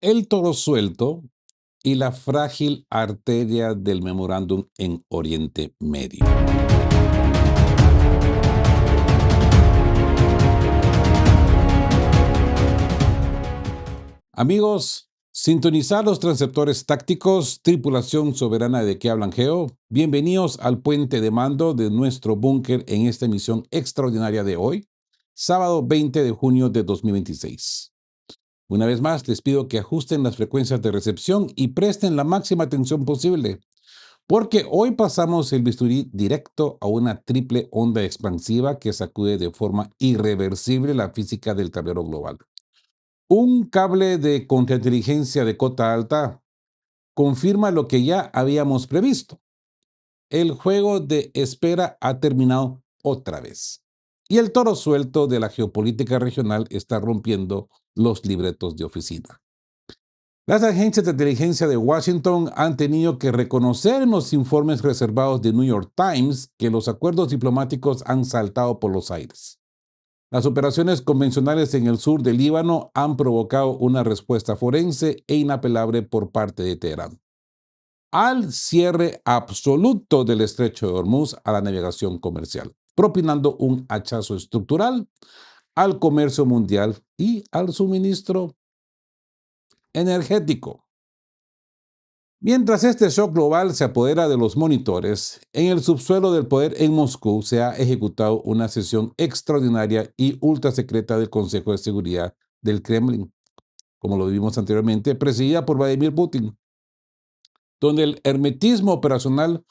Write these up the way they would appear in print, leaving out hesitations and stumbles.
El toro suelto y la frágil arteria del memorándum en Oriente Medio. Amigos, sintonizar los transceptores tácticos, tripulación soberana de que hablan Geo. Bienvenidos al puente de mando de nuestro búnker en esta emisión extraordinaria de hoy, sábado 20 de junio de 2026. Una vez más, les pido que ajusten las frecuencias de recepción y presten la máxima atención posible, porque hoy pasamos el bisturí directo a una triple onda expansiva que sacude de forma irreversible la física del tablero global. Un cable de contrainteligencia de cota alta confirma lo que ya habíamos previsto. El juego de espera ha terminado otra vez. Y el toro suelto de la geopolítica regional está rompiendo los libretos de oficina. Las agencias de inteligencia de Washington han tenido que reconocer en los informes reservados de New York Times que los acuerdos diplomáticos han saltado por los aires. Las operaciones convencionales en el sur del Líbano han provocado una respuesta forense e inapelable por parte de Teherán al cierre absoluto del estrecho de Hormuz a la navegación comercial, propinando un hachazo estructural al comercio mundial y al suministro energético. Mientras este shock global se apodera de los monitores, en el subsuelo del poder en Moscú se ha ejecutado una sesión extraordinaria y ultra secreta del Consejo de Seguridad del Kremlin, como lo vimos anteriormente, presidida por Vladimir Putin, donde el hermetismo operacional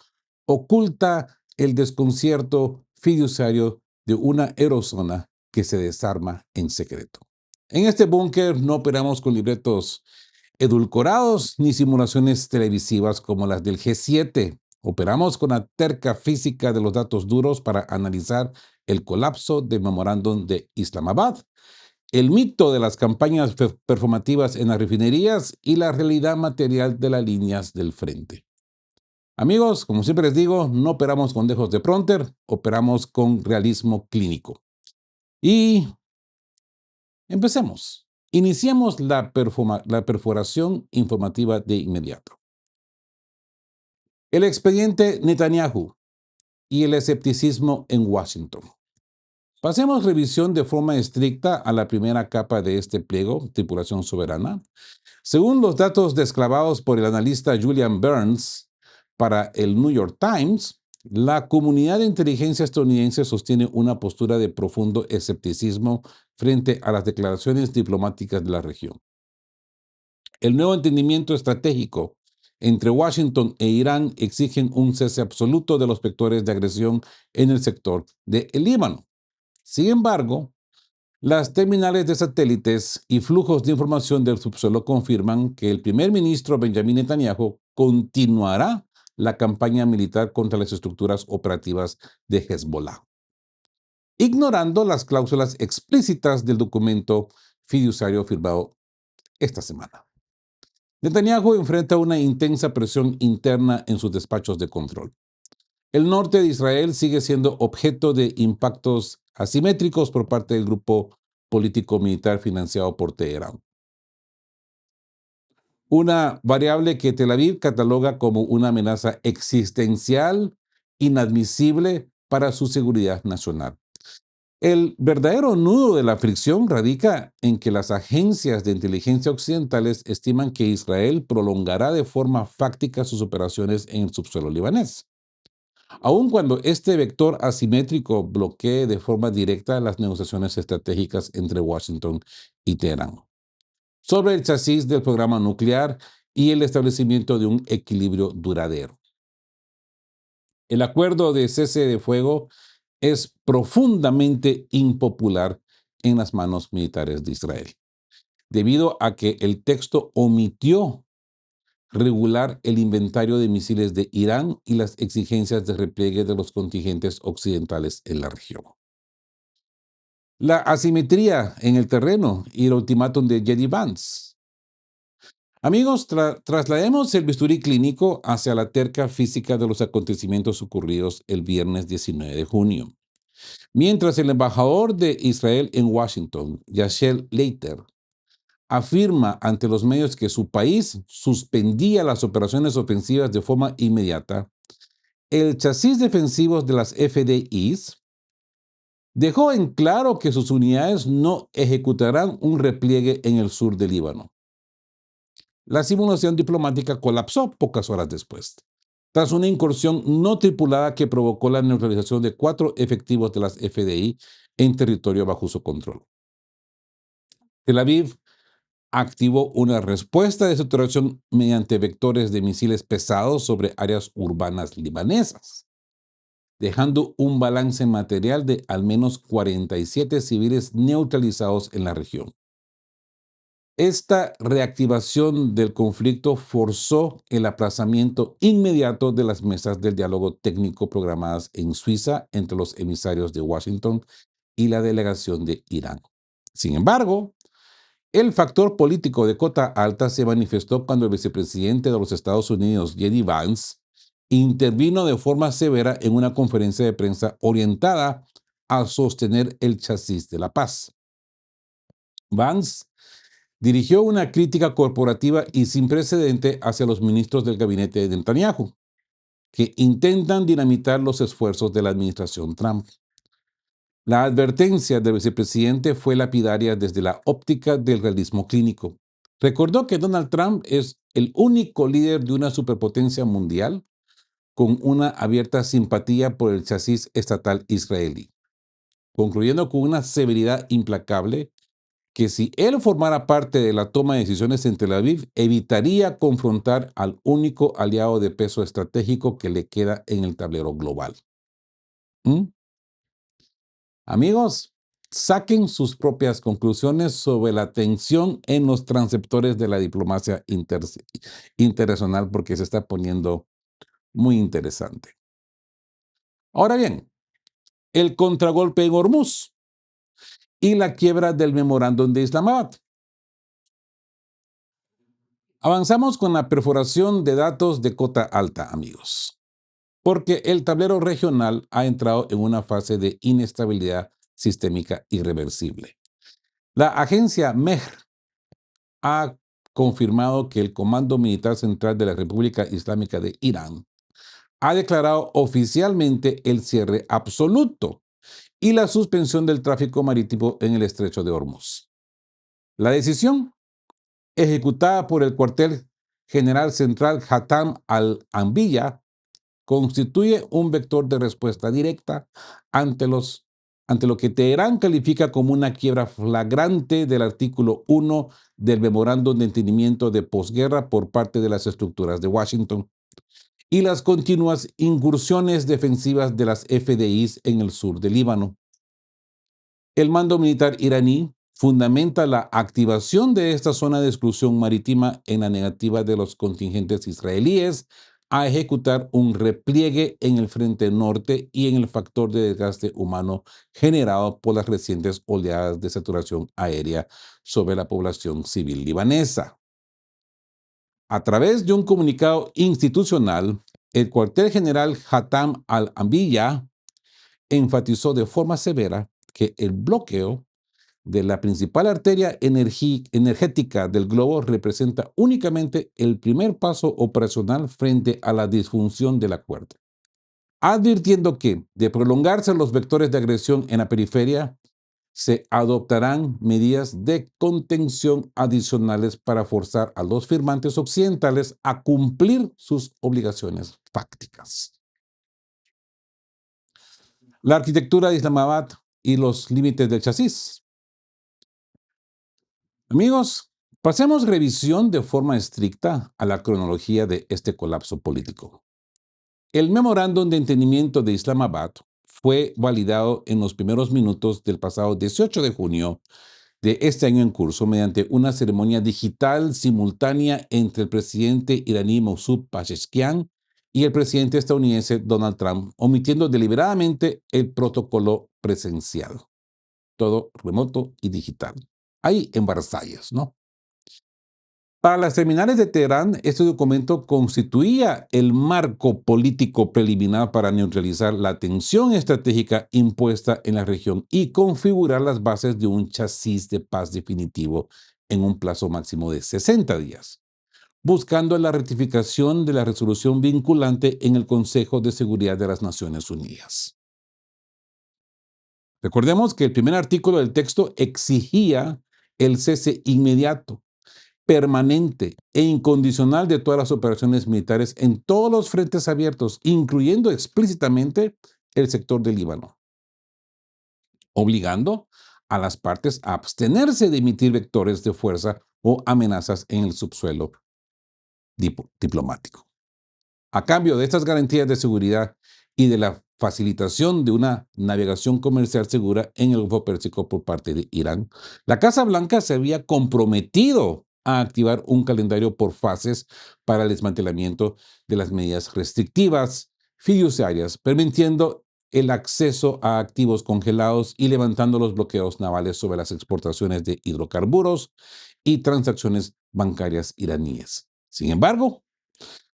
oculta el desconcierto fiduciario de una aerozona que se desarma en secreto. En este búnker no operamos con libretos edulcorados ni simulaciones televisivas como las del G7. Operamos con la terca física de los datos duros para analizar el colapso del memorándum de Islamabad, el mito de las campañas performativas en las refinerías y la realidad material de las líneas del frente. Amigos, como siempre les digo, no operamos con dejos de pronter, operamos con realismo clínico. Y empecemos. Iniciemos la perforación informativa de inmediato. El expediente Netanyahu y el escepticismo en Washington. Pasemos revisión de forma estricta a la primera capa de este pliego, tripulación soberana. Según los datos desclavados por el analista Julian Burns para el New York Times, la comunidad de inteligencia estadounidense sostiene una postura de profundo escepticismo frente a las declaraciones diplomáticas de la región. El nuevo entendimiento estratégico entre Washington e Irán exigen un cese absoluto de los vectores de agresión en el sector del Líbano. Sin embargo, las terminales de satélites y flujos de información del subsuelo confirman que el primer ministro Benjamin Netanyahu continuará la campaña militar contra las estructuras operativas de Hezbollah, ignorando las cláusulas explícitas del documento fiduciario firmado esta semana. Netanyahu enfrenta una intensa presión interna en sus despachos de control. El norte de Israel sigue siendo objeto de impactos asimétricos por parte del grupo político-militar financiado por Teherán. Una variable que Tel Aviv cataloga como una amenaza existencial inadmisible para su seguridad nacional. El verdadero nudo de la fricción radica en que las agencias de inteligencia occidentales estiman que Israel prolongará de forma fáctica sus operaciones en el subsuelo libanés, aun cuando este vector asimétrico bloquee de forma directa las negociaciones estratégicas entre Washington y Teherán sobre el chasis del programa nuclear y el establecimiento de un equilibrio duradero. El acuerdo de cese de fuego es profundamente impopular en las manos militares de Israel, debido a que el texto omitió regular el inventario de misiles de Irán y las exigencias de repliegue de los contingentes occidentales en la región. La asimetría en el terreno y el ultimátum de J.D. Vance. Amigos, traslademos el bisturí clínico hacia la terca física de los acontecimientos ocurridos el viernes 19 de junio. Mientras el embajador de Israel en Washington, Yashel Leiter, afirma ante los medios que su país suspendía las operaciones ofensivas de forma inmediata, el chasis defensivos de las FDIs dejó en claro que sus unidades no ejecutarán un repliegue en el sur del Líbano. La simulación diplomática colapsó pocas horas después, tras una incursión no tripulada que provocó la neutralización de 4 efectivos de las FDI en territorio bajo su control. Tel Aviv activó una respuesta de saturación mediante vectores de misiles pesados sobre áreas urbanas libanesas, dejando un balance material de al menos 47 civiles neutralizados en la región. Esta reactivación del conflicto forzó el aplazamiento inmediato de las mesas del diálogo técnico programadas en Suiza entre los emisarios de Washington y la delegación de Irán. Sin embargo, el factor político de cota alta se manifestó cuando el vicepresidente de los Estados Unidos, J.D. Vance, intervino de forma severa en una conferencia de prensa orientada a sostener el chasis de la paz. Vance dirigió una crítica corporativa y sin precedente hacia los ministros del gabinete de Netanyahu, que intentan dinamitar los esfuerzos de la administración Trump. La advertencia del vicepresidente fue lapidaria desde la óptica del realismo clínico. Recordó que Donald Trump es el único líder de una superpotencia mundial con una abierta simpatía por el chasis estatal israelí, concluyendo con una severidad implacable que si él formara parte de la toma de decisiones en Tel Aviv, evitaría confrontar al único aliado de peso estratégico que le queda en el tablero global. Amigos, saquen sus propias conclusiones sobre la tensión en los transceptores de la diplomacia internacional porque se está poniendo muy interesante. Ahora bien, el contragolpe en Hormuz y la quiebra del memorándum de Islamabad. Avanzamos con la perforación de datos de cota alta, amigos, porque el tablero regional ha entrado en una fase de inestabilidad sistémica irreversible. La agencia MEHR ha confirmado que el Comando Militar Central de la República Islámica de Irán ha declarado oficialmente el cierre absoluto y la suspensión del tráfico marítimo en el estrecho de Hormuz. La decisión, ejecutada por el cuartel general central Hatam al-Anbiya, constituye un vector de respuesta directa ante lo que Teherán califica como una quiebra flagrante del artículo 1 del Memorándum de Entendimiento de Posguerra por parte de las estructuras de Washington y las continuas incursiones defensivas de las FDIs en el sur del Líbano. El mando militar iraní fundamenta la activación de esta zona de exclusión marítima en la negativa de los contingentes israelíes a ejecutar un repliegue en el frente norte y en el factor de desgaste humano generado por las recientes oleadas de saturación aérea sobre la población civil libanesa. A través de un comunicado institucional, el cuartel general Hatam al-Anbiya enfatizó de forma severa que el bloqueo de la principal arteria energética del globo representa únicamente el primer paso operacional frente a la disfunción del acuerdo, advirtiendo que, de prolongarse los vectores de agresión en la periferia, se adoptarán medidas de contención adicionales para forzar a los firmantes occidentales a cumplir sus obligaciones fácticas. La arquitectura de Islamabad y los límites del chasis. Amigos, pasemos revisión de forma estricta a la cronología de este colapso político. El memorándum de entendimiento de Islamabad fue validado en los primeros minutos del pasado 18 de junio de este año en curso mediante una ceremonia digital simultánea entre el presidente iraní Masoud Pezeshkian y el presidente estadounidense Donald Trump, omitiendo deliberadamente el protocolo presencial, todo remoto y digital. Ahí en Versalles, ¿no? Para las terminales de Teherán, este documento constituía el marco político preliminar para neutralizar la tensión estratégica impuesta en la región y configurar las bases de un chasis de paz definitivo en un plazo máximo de 60 días, buscando la ratificación de la resolución vinculante en el Consejo de Seguridad de las Naciones Unidas. Recordemos que el primer artículo del texto exigía el cese inmediato, permanente e incondicional de todas las operaciones militares en todos los frentes abiertos, incluyendo explícitamente el sector del Líbano, obligando a las partes a abstenerse de emitir vectores de fuerza o amenazas en el subsuelo diplomático. A cambio de estas garantías de seguridad y de la facilitación de una navegación comercial segura en el Golfo Pérsico por parte de Irán, la Casa Blanca se había comprometido a activar un calendario por fases para el desmantelamiento de las medidas restrictivas fiduciarias, permitiendo el acceso a activos congelados y levantando los bloqueos navales sobre las exportaciones de hidrocarburos y transacciones bancarias iraníes. Sin embargo,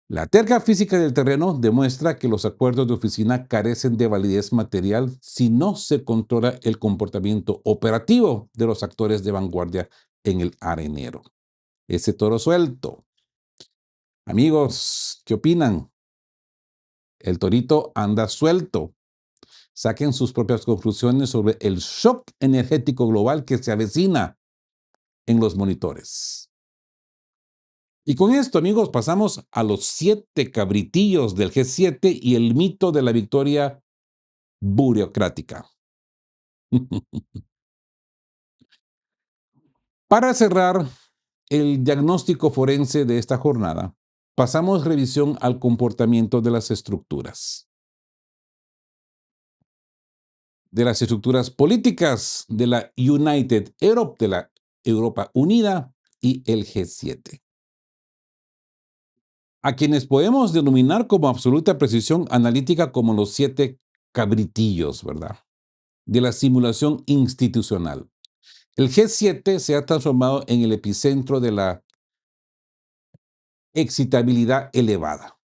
la terca física del terreno demuestra que los acuerdos de oficina carecen de validez material si no se controla el comportamiento operativo de los actores de vanguardia en el arenero. Ese toro suelto. Amigos, ¿qué opinan? El torito anda suelto. Saquen sus propias conclusiones sobre el shock energético global que se avecina en los monitores. Y con esto, amigos, pasamos a los 7 cabritillos del G7 y el mito de la victoria burocrática. Para cerrar el diagnóstico forense de esta jornada, pasamos revisión al comportamiento de las estructuras políticas de la United Europe, de la Europa Unida y el G7, a quienes podemos denominar como absoluta precisión analítica como los 7 cabritillos, ¿verdad? De la simulación institucional. El G7 se ha transformado en el epicentro de la excitabilidad elevada,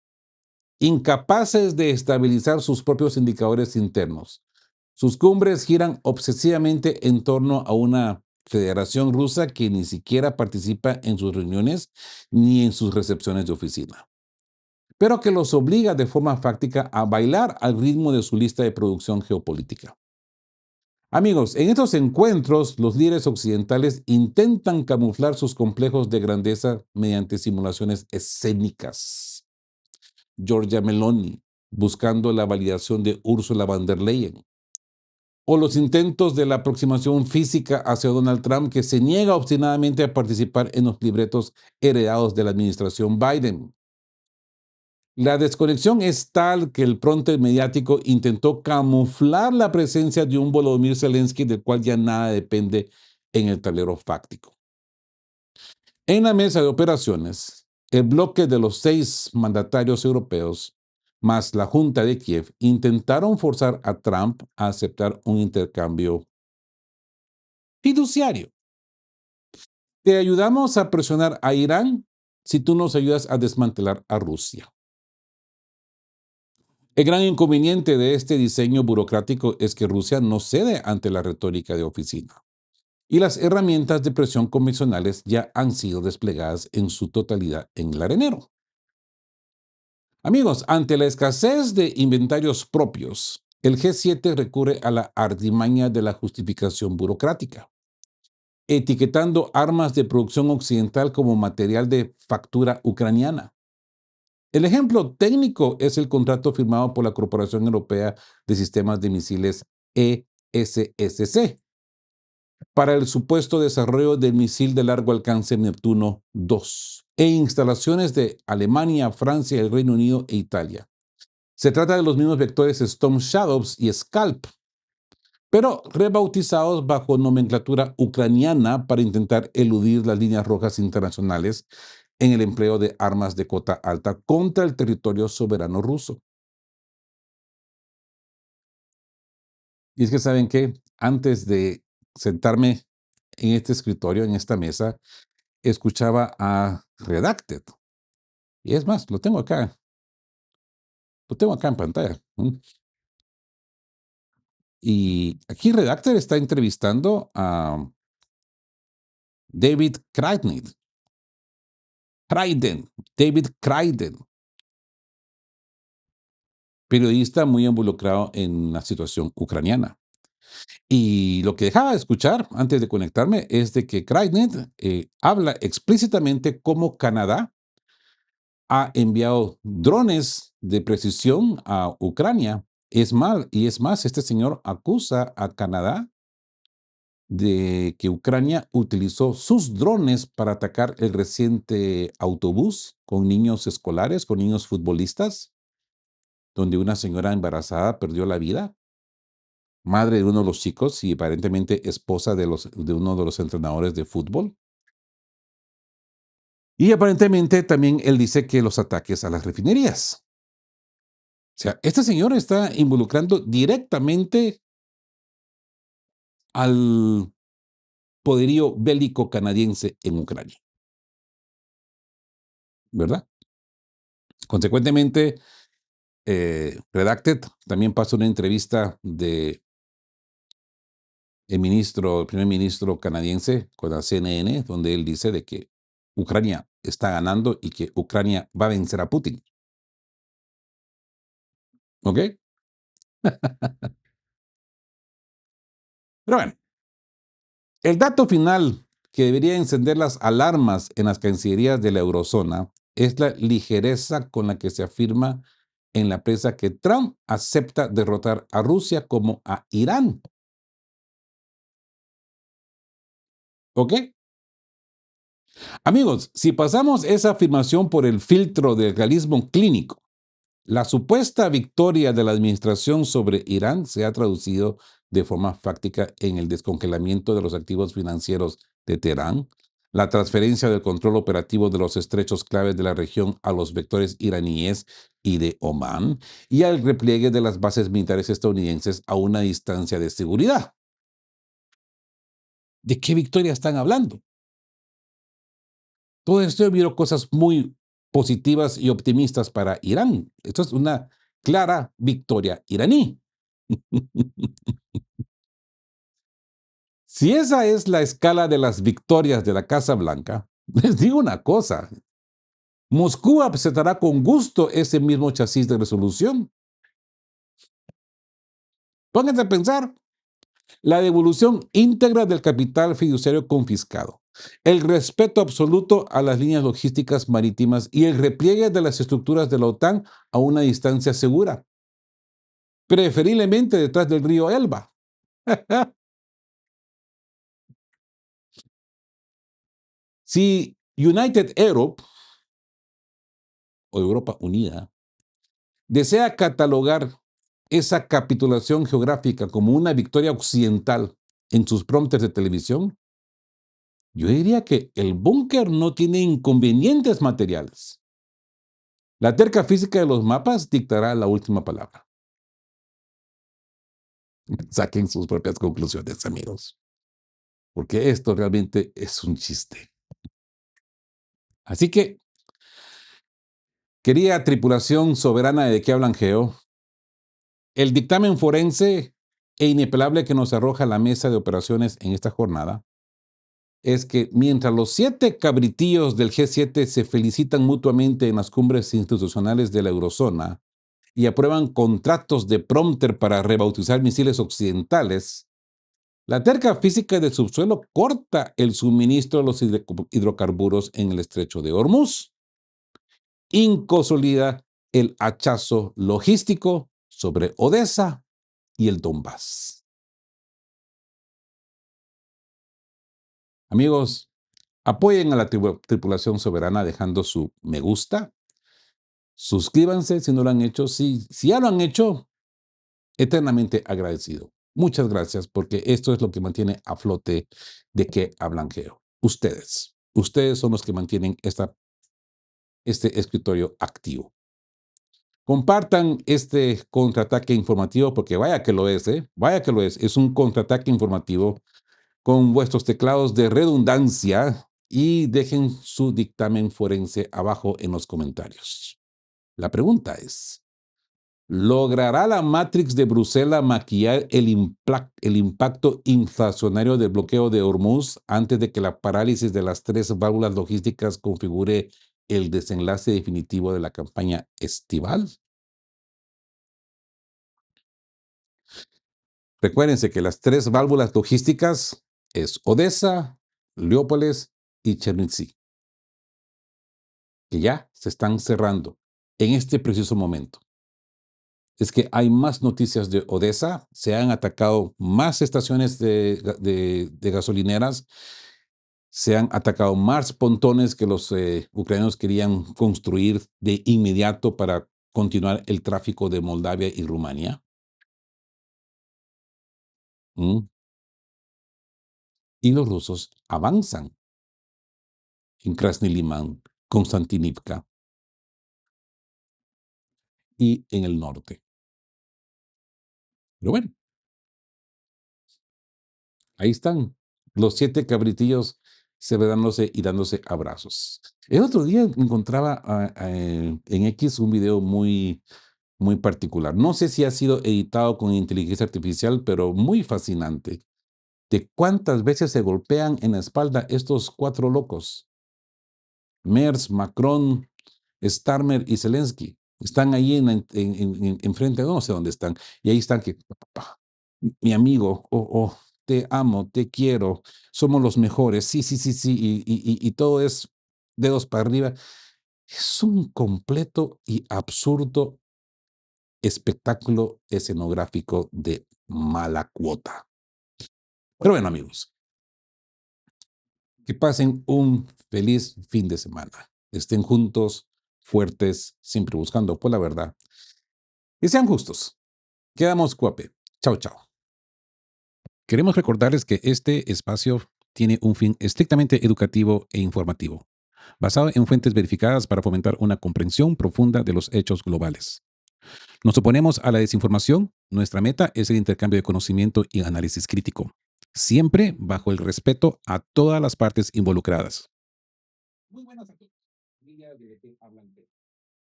incapaces de estabilizar sus propios indicadores internos. Sus cumbres giran obsesivamente en torno a una Federación Rusa que ni siquiera participa en sus reuniones ni en sus recepciones de oficina, pero que los obliga de forma fáctica a bailar al ritmo de su lista de producción geopolítica. Amigos, en estos encuentros, los líderes occidentales intentan camuflar sus complejos de grandeza mediante simulaciones escénicas. Giorgia Meloni, buscando la validación de Ursula von der Leyen, o los intentos de la aproximación física hacia Donald Trump, que se niega obstinadamente a participar en los libretos heredados de la administración Biden. La desconexión es tal que el pronto mediático intentó camuflar la presencia de un Volodymyr Zelensky del cual ya nada depende en el tablero fáctico. En la mesa de operaciones, el bloque de los 6 mandatarios europeos más la Junta de Kiev intentaron forzar a Trump a aceptar un intercambio fiduciario. Te ayudamos a presionar a Irán si tú nos ayudas a desmantelar a Rusia. El gran inconveniente de este diseño burocrático es que Rusia no cede ante la retórica de oficina y las herramientas de presión convencionales ya han sido desplegadas en su totalidad en el arenero. Amigos, ante la escasez de inventarios propios, el G7 recurre a la artimaña de la justificación burocrática, etiquetando armas de producción occidental como material de factura ucraniana. El ejemplo técnico es el contrato firmado por la Corporación Europea de Sistemas de Misiles ESSC para el supuesto desarrollo del misil de largo alcance Neptuno II e instalaciones de Alemania, Francia, el Reino Unido e Italia. Se trata de los mismos vectores Storm Shadows y Scalp, pero rebautizados bajo nomenclatura ucraniana para intentar eludir las líneas rojas internacionales en el empleo de armas de cota alta contra el territorio soberano ruso. Y es que, ¿saben qué? Antes de sentarme en este escritorio, en esta mesa, escuchaba a Redacted. Y es más, lo tengo acá en pantalla. Y aquí Redacted está entrevistando a David Krajden. David Krajden, periodista muy involucrado en la situación ucraniana. Y lo que dejaba de escuchar antes de conectarme es de que Krajden habla explícitamente cómo Canadá ha enviado drones de precisión a Ucrania. Es más, este señor acusa a Canadá de que Ucrania utilizó sus drones para atacar el reciente autobús con niños escolares, con niños futbolistas, donde una señora embarazada perdió la vida, madre de uno de los chicos y aparentemente esposa de uno de los entrenadores de fútbol. Y aparentemente también él dice que los ataques a las refinerías. O sea, este señor está involucrando directamente al poderío bélico canadiense en Ucrania, ¿verdad? Consecuentemente, Redacted también pasa una entrevista de el primer ministro canadiense con la CNN, donde él dice de que Ucrania está ganando y que Ucrania va a vencer a Putin. ¿Ok? Pero bueno, el dato final que debería encender las alarmas en las cancillerías de la eurozona es la ligereza con la que se afirma en la prensa que Trump acepta derrotar a Rusia como a Irán. ¿Ok? Amigos, si pasamos esa afirmación por el filtro del realismo clínico, la supuesta victoria de la administración sobre Irán se ha traducido de forma fáctica en el descongelamiento de los activos financieros de Teherán, la transferencia del control operativo de los estrechos claves de la región a los vectores iraníes y de Omán, y al repliegue de las bases militares estadounidenses a una distancia de seguridad. ¿De qué victoria están hablando? Todo esto vieron cosas muy positivas y optimistas para Irán. Esto es una clara victoria iraní. Si esa es la escala de las victorias de la Casa Blanca, les digo una cosa, Moscú aceptará con gusto ese mismo chasis de resolución. Pónganse a pensar, la devolución íntegra del capital fiduciario confiscado, el respeto absoluto a las líneas logísticas marítimas y el repliegue de las estructuras de la OTAN a una distancia segura, preferiblemente detrás del río Elba. Si United Europe o Europa Unida desea catalogar esa capitulación geográfica como una victoria occidental en sus prompters de televisión, yo diría que el búnker no tiene inconvenientes materiales. La terca física de los mapas dictará la última palabra. Saquen sus propias conclusiones, amigos, porque esto realmente es un chiste. Así que, querida tripulación soberana de que hablan Geo, el dictamen forense e inapelable que nos arroja la mesa de operaciones en esta jornada es que mientras los 7 cabritillos del G7 se felicitan mutuamente en las cumbres institucionales de la eurozona y aprueban contratos de prompter para rebautizar misiles occidentales, la terca física del subsuelo corta el suministro de los hidrocarburos en el estrecho de Hormuz, inconsolida el hachazo logístico sobre Odessa y el Donbass. Amigos, apoyen a la tripulación soberana dejando su me gusta. Suscríbanse si no lo han hecho. Si ya lo han hecho, eternamente agradecido. Muchas gracias porque esto es lo que mantiene a flote de que hablan Geo. Ustedes. Ustedes son los que mantienen este escritorio activo. Compartan este contraataque informativo porque vaya que lo es, ¿eh? Vaya que lo es. Es un contraataque informativo con vuestros teclados de redundancia y dejen su dictamen forense abajo en los comentarios. La pregunta es, ¿Logrará la Matrix de Bruselas maquillar el impacto inflacionario del bloqueo de Hormuz antes de que la parálisis de las tres válvulas logísticas configure el desenlace definitivo de la campaña estival? Recuérdense que las tres válvulas logísticas es Odessa, Leópolis y Chernivtsi, que ya se están cerrando en este preciso momento. Es que hay más noticias de Odessa, se han atacado más estaciones de gasolineras, se han atacado más pontones que los ucranianos querían construir de inmediato para continuar el tráfico de Moldavia y Rumania. ¿Mm? Y los rusos avanzan en Krasny Liman, Konstantinivka y en el norte. Pero bueno, ahí están los 7 cabritillos celebrándose y dándose abrazos. El otro día encontraba en X un video muy particular. No sé si ha sido editado con inteligencia artificial, pero muy fascinante. De cuántas veces se golpean en la espalda estos 4 locos. Merz, Macron, Starmer y Zelensky. Están ahí enfrente, no sé dónde están. Y ahí están que, mi amigo, te amo, te quiero, somos los mejores, sí, sí, sí, sí, y todo es dedos para arriba. Es un completo y absurdo espectáculo escenográfico de mala cuota. Pero bueno, amigos, que pasen un feliz fin de semana. Estén juntos, fuertes, siempre buscando por la verdad. Y sean justos. Quedamos cuape. Chao, chao. Queremos recordarles que este espacio tiene un fin estrictamente educativo e informativo, basado en fuentes verificadas para fomentar una comprensión profunda de los hechos globales. Nos oponemos a la desinformación. Nuestra meta es el intercambio de conocimiento y análisis crítico, siempre bajo el respeto a todas las partes involucradas. Muy buenas a todos.